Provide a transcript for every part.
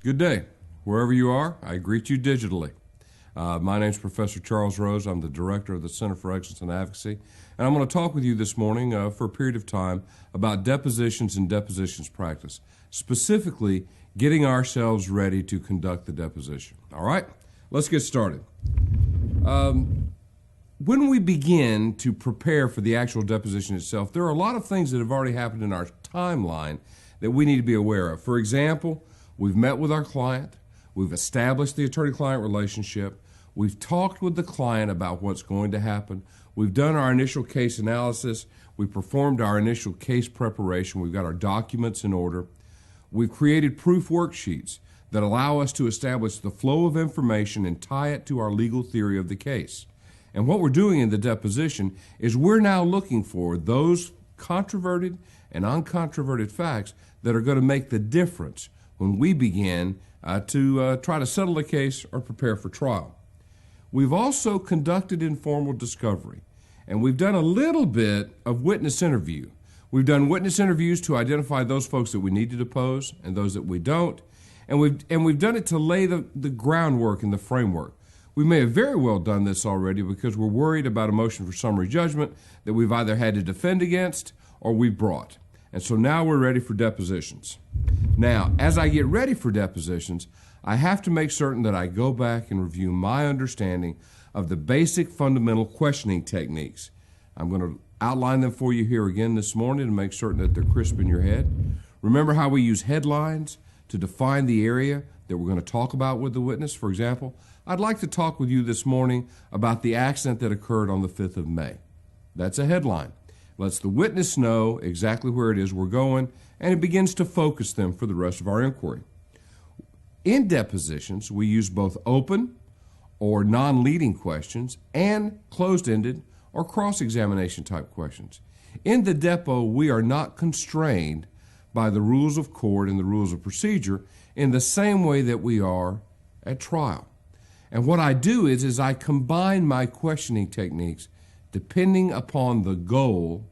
Good day. Wherever you are, I greet you digitally. My name is Professor Charles Rose. I'm the director of the Center for Excellence in Advocacy, and I'm going to talk with you this morning for a period of time about depositions and depositions practice, specifically getting ourselves ready to conduct the deposition. All right, let's get started. When we begin to prepare for the actual deposition itself, there are a lot of things that have already happened in our timeline that we need to be aware of. For example, we've met with our client, we've established the attorney-client relationship, we've talked with the client about what's going to happen, we've done our initial case analysis, we've performed our initial case preparation, we've got our documents in order, we've created proof worksheets that allow us to establish the flow of information and tie it to our legal theory of the case. And what we're doing in the deposition is we're now looking for those controverted and uncontroverted facts that are going to make the difference when we begin to try to settle a case or prepare for trial. We've also conducted informal discovery, and we've done a little bit of witness interview. We've done witness interviews to identify those folks that we need to depose and those that we don't, and we've done it to lay the groundwork and the framework. We may have very well done this already because we're worried about a motion for summary judgment that we've either had to defend against or we brought. And so now we're ready for depositions. Now, as I get ready for depositions, I have to make certain that I go back and review my understanding of the basic fundamental questioning techniques. I'm going to outline them for you here again this morning to make certain that they're crisp in your head. Remember how we use headlines to define the area that we're going to talk about with the witness? For example, I'd like to talk with you this morning about the accident that occurred on the 5th of May. That's a headline. Lets the witness know exactly where it is we're going, and it begins to focus them for the rest of our inquiry. In depositions, we use both open or non-leading questions and closed-ended or cross-examination type questions. In the depo, we are not constrained by the rules of court and the rules of procedure in the same way that we are at trial. And what I do is I combine my questioning techniques depending upon the goal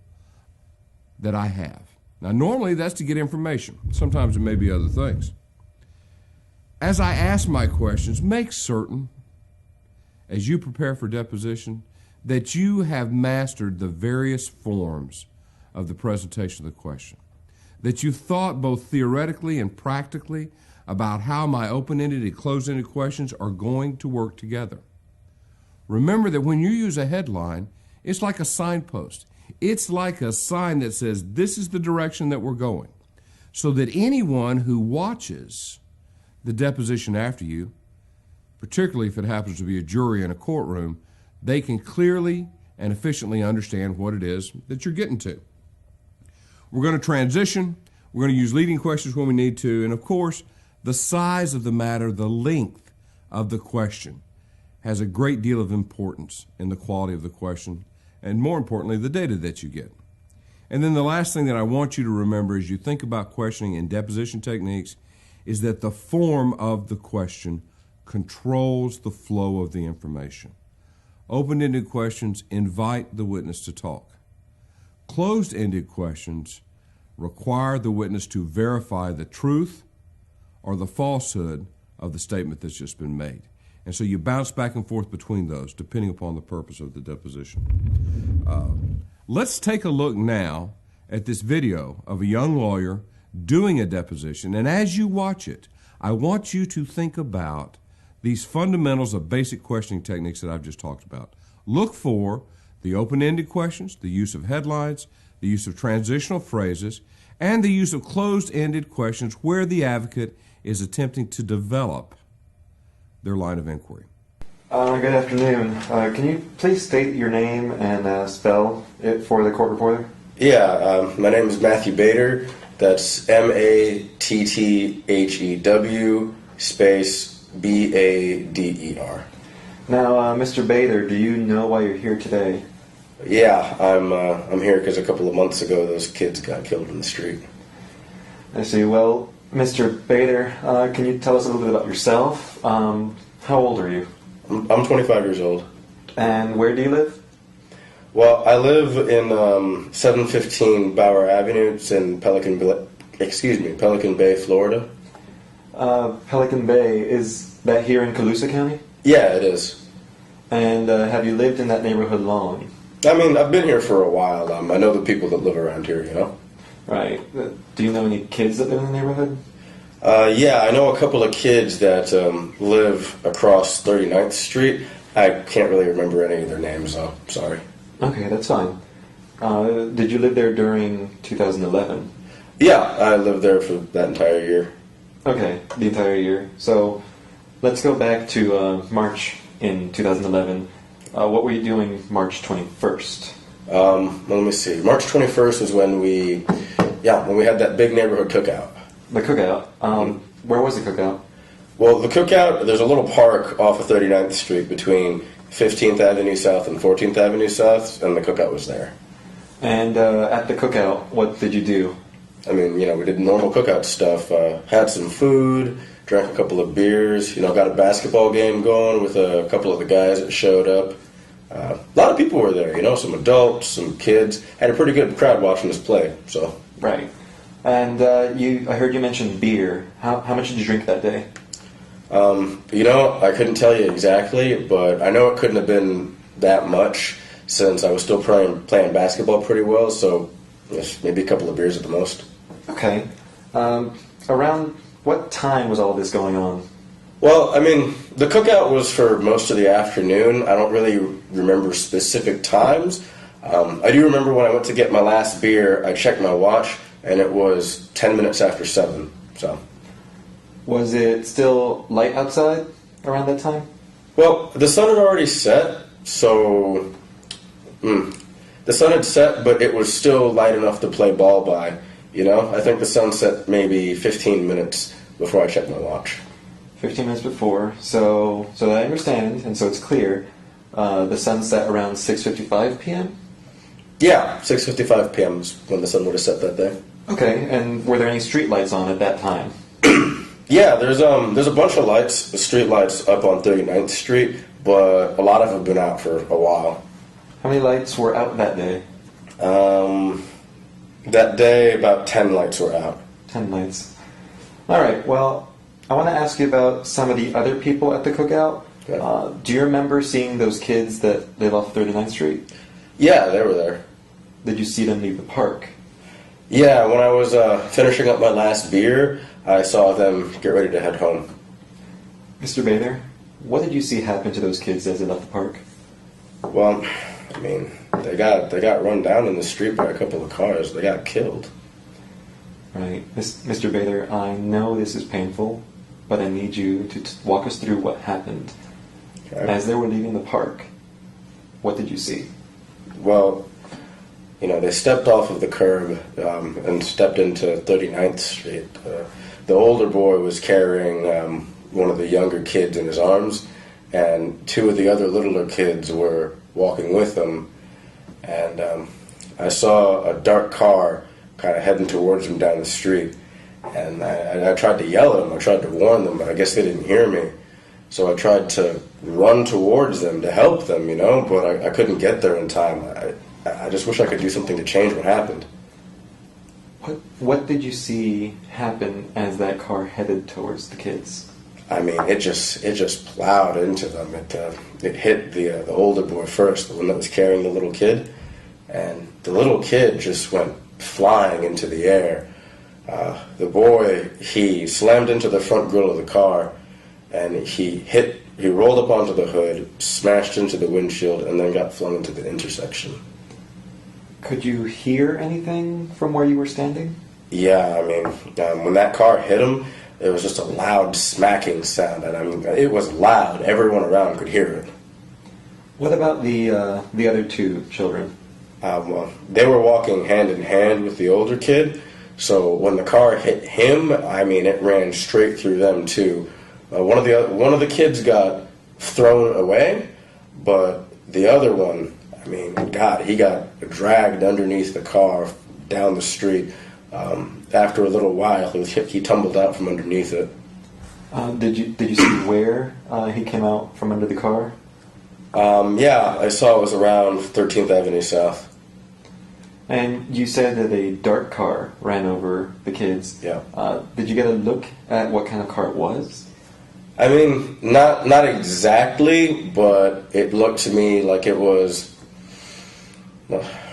that I have. Now, normally that's to get information. Sometimes it may be other things. As I ask my questions, make certain, as you prepare for deposition, that you have mastered the various forms of the presentation of the question, that you thought both theoretically and practically about how my open-ended and closed-ended questions are going to work together. Remember that when you use a headline, it's like a signpost. It's like a sign that says, this is the direction that we're going, so that anyone who watches the deposition after you, particularly if it happens to be a jury in a courtroom, they can clearly and efficiently understand what it is that you're getting to. We're going to transition. We're going to use leading questions when we need to, and of course, the size of the matter, the length of the question, has a great deal of importance in the quality of the question, and more importantly, the data that you get. And then the last thing that I want you to remember as you think about questioning and deposition techniques is that the form of the question controls the flow of the information. Open-ended questions invite the witness to talk. Closed-ended questions require the witness to verify the truth or the falsehood of the statement that's just been made. And so you bounce back and forth between those, depending upon the purpose of the deposition. Let's take a look now at this video of a young lawyer doing a deposition. And as you watch it, I want you to think about these fundamentals of basic questioning techniques that I've just talked about. Look for the open-ended questions, the use of headlines, the use of transitional phrases, and the use of closed-ended questions where the advocate is attempting to develop their line of inquiry. Good afternoon. Can you please state your name and spell it for the court reporter? Yeah, my name is Matthew Bader. That's M-A-T-T-H-E-W space B-A-D-E-R. Now, Mr. Bader, do you know why you're here today? Yeah, I'm here because a couple of months ago those kids got killed in the street. I see. Well, Mr. Bader, can you tell us a little bit about yourself? How old are you? I'm 25 years old. And where do you live? Well, I live in 715 Bauer Avenue. It's in Pelican Bay, Florida. Pelican Bay, is that here in Colusa County? Yeah, it is. And have you lived in that neighborhood long? I mean, I've been here for a while. I know the people that live around here, you know? Right. Do you know any kids that live in the neighborhood? Yeah, I know a couple of kids that live across 39th Street. I can't really remember any of their names, though. Sorry. Okay, that's fine. Did you live there during 2011? Yeah, I lived there for that entire year. Okay, the entire year. So let's go back to March in 2011. What were you doing March 21st? Let me see. March 21st was when we had that big neighborhood cookout. The cookout. Where was the cookout? Well, the cookout, there's a little park off of 39th Street between 15th Avenue South and 14th Avenue South, and the cookout was there. And at the cookout, what did you do? I mean, you know, we did normal cookout stuff. Had some food, drank a couple of beers, you know, got a basketball game going with a couple of the guys that showed up. A lot of people were there, you know, some adults, some kids. Had a pretty good crowd watching us play, so. Right. And I heard you mention beer. How much did you drink that day? You know, I couldn't tell you exactly, but I know it couldn't have been that much since I was still playing basketball pretty well, so yes, maybe a couple of beers at the most. Okay. Around what time was all this going on? Well, I mean, the cookout was for most of the afternoon. I don't really remember specific times. I do remember when I went to get my last beer, I checked my watch, and it was 10 minutes after 7, so. Was it still light outside around that time? Well, the sun had already set, so the sun had set, but it was still light enough to play ball by. You know, I think the sun set maybe 15 minutes before I checked my watch. 15 minutes before, so I understand, and so it's clear. The sun set around 6:55 p.m.? Yeah, 6:55 p.m. is when the sun would have set that day. Okay, and were there any street lights on at that time? Yeah, there's a bunch of lights, the street lights up on 39th Street, but a lot of them have been out for a while. How many lights were out that day? That day, about 10 lights were out. 10 lights. All right, well, I want to ask you about some of the other people at the cookout. Yeah. Do you remember seeing those kids that live off 39th Street? Yeah, they were there. Did you see them leave the park? Yeah, when I was finishing up my last beer, I saw them get ready to head home. Mr. Bader, what did you see happen to those kids as they left the park? Well, I mean, they got run down in the street by a couple of cars. They got killed. Right. Mr. Bader, I know this is painful, but I need you to walk us through what happened. Okay. As they were leaving the park, what did you see? Well, you know, they stepped off of the curb and stepped into 39th Street. The older boy was carrying one of the younger kids in his arms, and two of the other littler kids were walking with them. And I saw a dark car kind of heading towards them down the street. And I tried to yell at them, I tried to warn them, but I guess they didn't hear me. So I tried to run towards them to help them, you know, but I couldn't get there in time. I just wish I could do something to change what happened. What did you see happen as that car headed towards the kids? I mean, it just plowed into them. It hit the older boy first, the one that was carrying the little kid, and the little kid just went flying into the air. The boy, he slammed into the front grille of the car, and he rolled up onto the hood, smashed into the windshield, and then got flung into the intersection. Could you hear anything from where you were standing? Yeah, I mean, when that car hit him, it was just a loud smacking sound, and I mean, it was loud. Everyone around could hear it. What about the other two children? Well, they were walking hand in hand with the older kid, so when the car hit him, I mean, it ran straight through them too. One of the kids got thrown away, but the other one, I mean, God, he got dragged underneath the car down the street. After a little while, he tumbled out from underneath it. Did you see where he came out from under the car? Yeah, I saw it was around 13th Avenue South. And you said that a dark car ran over the kids. Yeah. Did you get a look at what kind of car it was? I mean, not exactly, but it looked to me like it was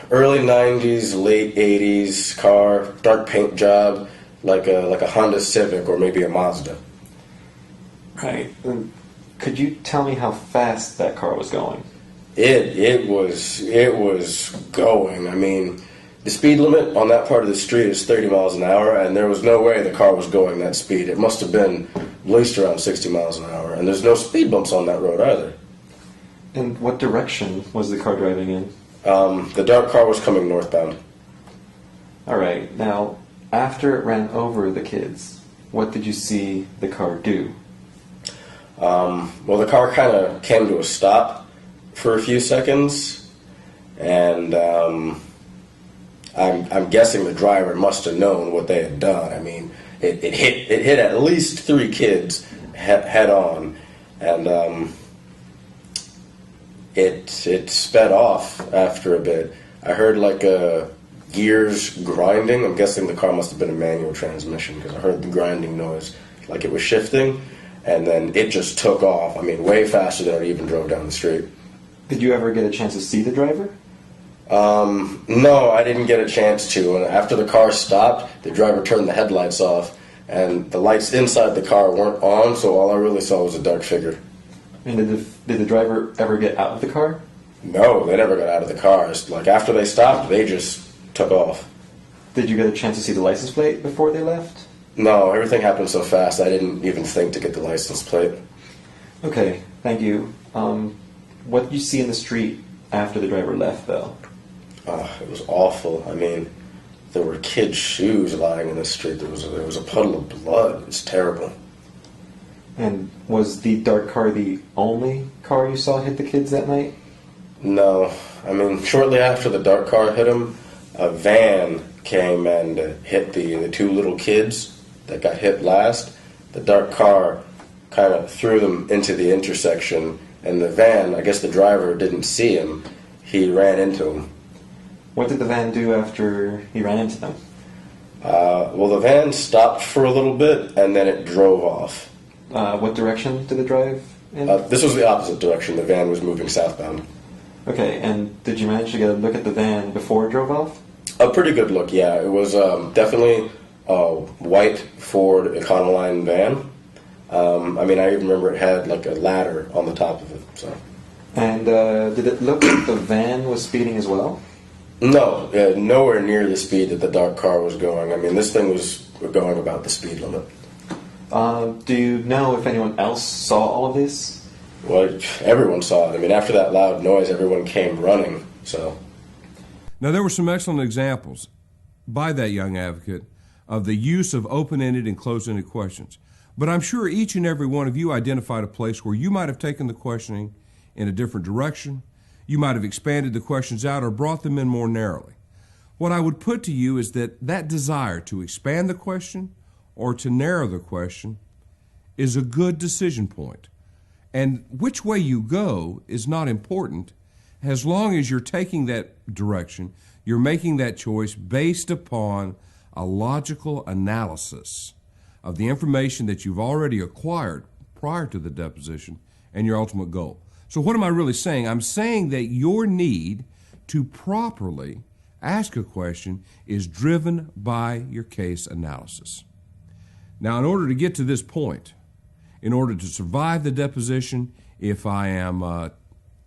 early '90s, late '80s car, dark paint job, like a Honda Civic or maybe a Mazda. Right. Could you tell me how fast that car was going? It was going. I mean, the speed limit on that part of the street is 30 miles an hour, and there was no way the car was going that speed. It must have been at least around 60 miles an hour, and there's no speed bumps on that road either. And what direction was the car driving in? The dark car was coming northbound. All right. Now, after it ran over the kids, what did you see the car do? Well, the car kind of came to a stop for a few seconds, and I'm guessing the driver must have known what they had done. I mean, it hit at least 3 kids head on, and it sped off after a bit. I heard like gears grinding. I'm guessing the car must have been a manual transmission because I heard the grinding noise, like it was shifting, and then it just took off. I mean, way faster than it even drove down the street. Did you ever get a chance to see the driver? No, I didn't get a chance to. And after the car stopped, the driver turned the headlights off, and the lights inside the car weren't on, so all I really saw was a dark figure. And did the driver ever get out of the car? No, they never got out of the car. It's like after they stopped, they just took off. Did you get a chance to see the license plate before they left? No, everything happened so fast, I didn't even think to get the license plate. Okay, thank you. What did you see in the street after the driver left, though? It was awful. I mean, there were kids' shoes lying in the street. There was a puddle of blood. It's terrible. And was the dark car the only car you saw hit the kids that night? No. I mean, shortly after the dark car hit them, a van came and hit the 2 little kids that got hit last. The dark car kind of threw them into the intersection, and the van, I guess the driver didn't see him. He ran into him. What did the van do after he ran into them? Well, the van stopped for a little bit, and then it drove off. What direction did it drive in? This was the opposite direction. The van was moving southbound. Okay, and did you manage to get a look at the van before it drove off? A pretty good look, yeah. It was definitely a white Ford Econoline van. I mean, I even remember it had like a ladder on the top of it. So. And did it look like the van was speeding as well? No, nowhere near the speed that the dark car was going. I mean, this thing was going about the speed limit. Do you know if anyone else saw all of this? Well, everyone saw it. I mean, after that loud noise, everyone came running, so. Now, there were some excellent examples by that young advocate of the use of open-ended and closed-ended questions. But I'm sure each and every one of you identified a place where you might have taken the questioning in a different direction. You might have expanded the questions out or brought them in more narrowly. What I would put to you is that desire to expand the question or to narrow the question is a good decision point. And which way you go is not important as long as you're taking that direction, you're making that choice based upon a logical analysis of the information that you've already acquired prior to the deposition and your ultimate goal. So what am I really saying? I'm saying that your need to properly ask a question is driven by your case analysis. Now, in order to get to this point, in order to survive the deposition, if I am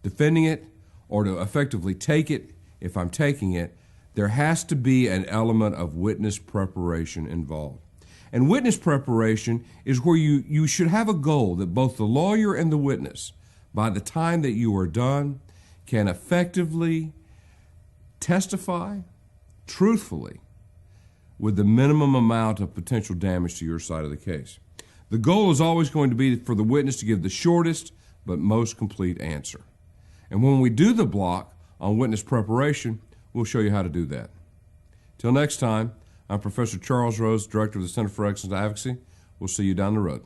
defending it, or to effectively take it, if I'm taking it, there has to be an element of witness preparation involved. And witness preparation is where you should have a goal that both the lawyer and the witness, by the time that you are done, can effectively testify truthfully with the minimum amount of potential damage to your side of the case. The goal is always going to be for the witness to give the shortest but most complete answer. And when we do the block on witness preparation, we'll show you how to do that. Till next time, I'm Professor Charles Rose, Director of the Center for Excellence Advocacy. We'll see you down the road.